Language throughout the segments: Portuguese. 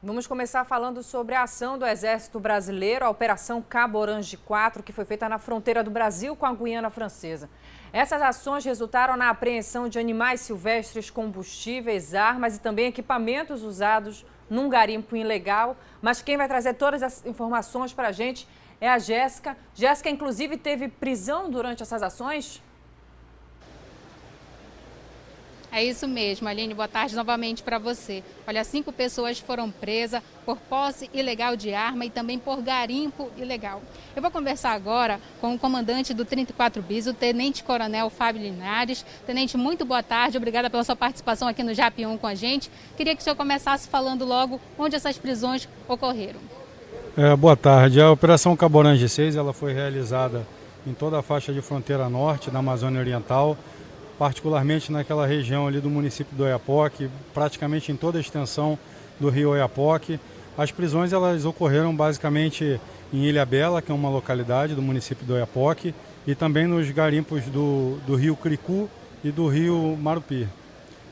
Vamos começar falando sobre a ação do Exército Brasileiro, a Operação Cabo Orange 4, que foi feita na fronteira do Brasil com a Guiana Francesa. Essas ações resultaram na apreensão de animais silvestres, combustíveis, armas e também equipamentos usados num garimpo ilegal. Mas quem vai trazer todas as informações para a gente é a Jéssica. Jéssica, inclusive, teve prisão durante essas ações? É isso mesmo, Aline, boa tarde novamente para você. Olha, 5 pessoas foram presas por posse ilegal de arma e também por garimpo ilegal. Eu vou conversar agora com o comandante do 34 Bis, o Tenente Coronel Fábio Linares. Tenente, muito boa tarde, obrigada pela sua participação aqui no JAP 1 com a gente. Queria que o senhor começasse falando logo onde essas prisões ocorreram. Boa tarde. A Operação Cabo Orange 6 ela foi realizada em toda a faixa de fronteira norte da Amazônia Oriental, particularmente naquela região ali do município do Oiapoque, praticamente em toda a extensão do rio Oiapoque. As prisões elas ocorreram basicamente em Ilhabela, que é uma localidade do município do Oiapoque, e também nos garimpos do rio Cricu e do rio Marupi.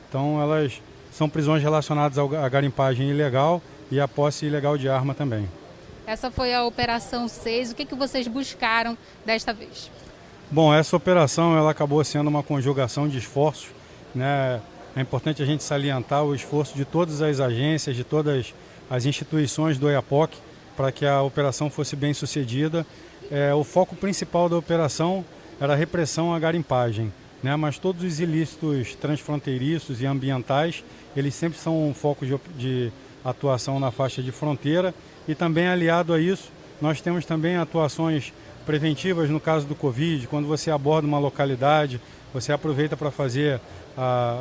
Então elas são prisões relacionadas à garimpagem ilegal e à posse ilegal de arma também. Essa foi a Operação 6, o que vocês buscaram desta vez? Bom, essa operação ela acabou sendo uma conjugação de esforços, né? É importante a gente salientar o esforço de todas as agências, de todas as instituições do Oiapoque para que a operação fosse bem sucedida. O foco principal da operação era a repressão à garimpagem, né? Mas todos os ilícitos transfronteiriços e ambientais, eles sempre são um foco de atuação na faixa de fronteira e também aliado a isso, nós temos também atuações preventivas no caso do Covid. Quando você aborda uma localidade, você aproveita para fazer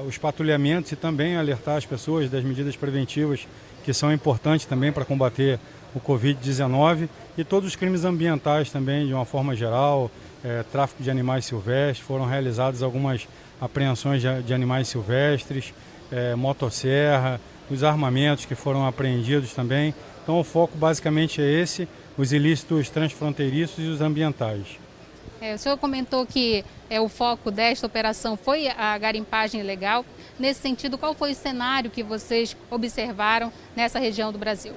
os patrulhamentos e também alertar as pessoas das medidas preventivas que são importantes também para combater o Covid-19 e todos os crimes ambientais também de uma forma geral, tráfico de animais silvestres, foram realizadas algumas apreensões de animais silvestres, motosserra, os armamentos que foram apreendidos também. Então o foco basicamente é esse, os ilícitos transfronteiriços e os ambientais. O senhor comentou que o foco desta operação foi a garimpagem ilegal. Nesse sentido, qual foi o cenário que vocês observaram nessa região do Brasil?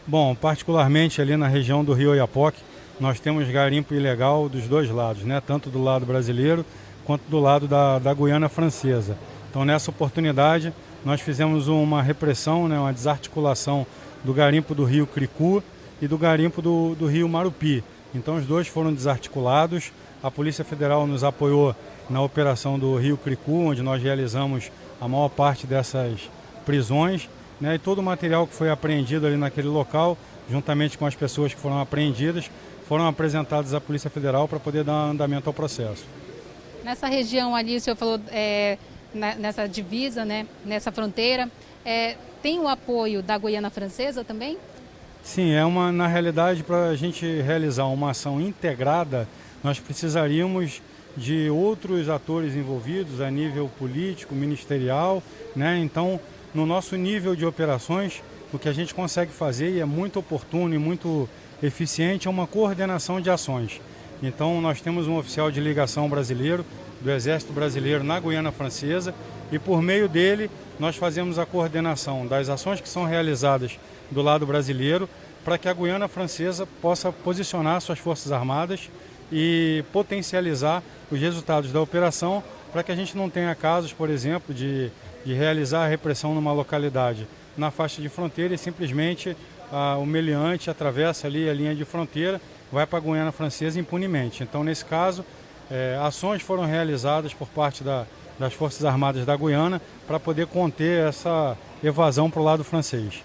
Bom, particularmente ali na região do rio Oiapoque, nós temos garimpo ilegal dos dois lados, né? Tanto do lado brasileiro quanto do lado da Guiana Francesa. Então nessa oportunidade nós fizemos uma repressão, né? Uma desarticulação do garimpo do rio Cricu e do garimpo do rio Marupi. Então os dois foram desarticulados. A Polícia Federal nos apoiou na operação do rio Cricu, onde nós realizamos a maior parte dessas prisões, né? E todo o material que foi apreendido ali naquele local, juntamente com as pessoas que foram apreendidas, foram apresentados à Polícia Federal para poder dar andamento ao processo. Nessa região ali, o senhor falou nessa divisa, né? Nessa fronteira, tem o apoio da Guiana Francesa também? Sim, na realidade, para a gente realizar uma ação integrada, nós precisaríamos de outros atores envolvidos a nível político, ministerial, né? Então, no nosso nível de operações, o que a gente consegue fazer, e é muito oportuno e muito eficiente, é uma coordenação de ações. Então, nós temos um oficial de ligação brasileiro, do Exército Brasileiro na Guiana Francesa, e por meio dele, nós fazemos a coordenação das ações que são realizadas do lado brasileiro, para que a Guiana Francesa possa posicionar suas forças armadas e potencializar os resultados da operação, para que a gente não tenha casos, por exemplo, de realizar a repressão numa localidade na faixa de fronteira e simplesmente o meliante atravessa ali a linha de fronteira, vai para a Guiana Francesa impunemente. Então, nesse caso, ações foram realizadas por parte das Forças Armadas da Guiana para poder conter essa evasão para o lado francês.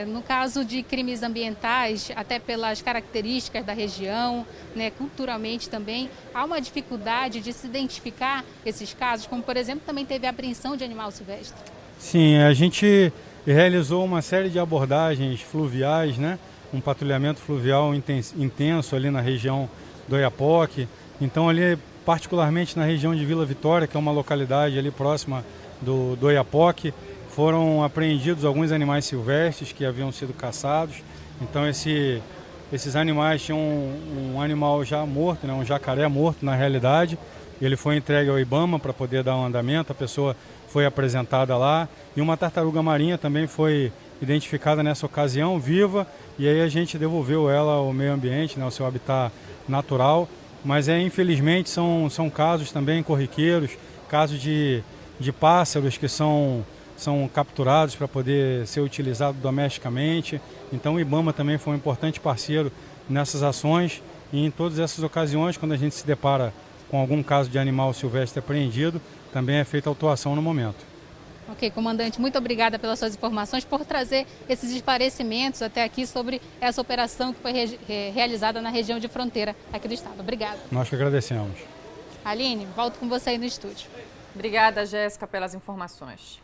No caso de crimes ambientais, até pelas características da região, né, culturalmente também, há uma dificuldade de se identificar esses casos, como por exemplo também teve a apreensão de animal silvestre. Sim, a gente realizou uma série de abordagens fluviais, né, um patrulhamento fluvial intenso ali na região do Oiapoque. Então ali, particularmente na região de Vila Vitória, que é uma localidade ali próxima do Oiapoque, foram apreendidos alguns animais silvestres que haviam sido caçados. Então esses animais tinham um animal já morto, né, um jacaré morto na realidade. Ele foi entregue ao IBAMA para poder dar um andamento, a pessoa foi apresentada lá. E uma tartaruga marinha também foi identificada nessa ocasião, viva, e aí a gente devolveu ela ao meio ambiente, né, ao seu habitat natural. Mas infelizmente são casos também corriqueiros, casos de pássaros que são capturados para poder ser utilizado domesticamente. Então o IBAMA também foi um importante parceiro nessas ações, e em todas essas ocasiões, quando a gente se depara com algum caso de animal silvestre apreendido, também é feita autuação no momento. Ok, comandante, muito obrigada pelas suas informações, por trazer esses esclarecimentos até aqui sobre essa operação que foi realizada na região de fronteira aqui do estado. Obrigada. Nós que agradecemos. Aline, volto com você aí no estúdio. Obrigada, Jéssica, pelas informações.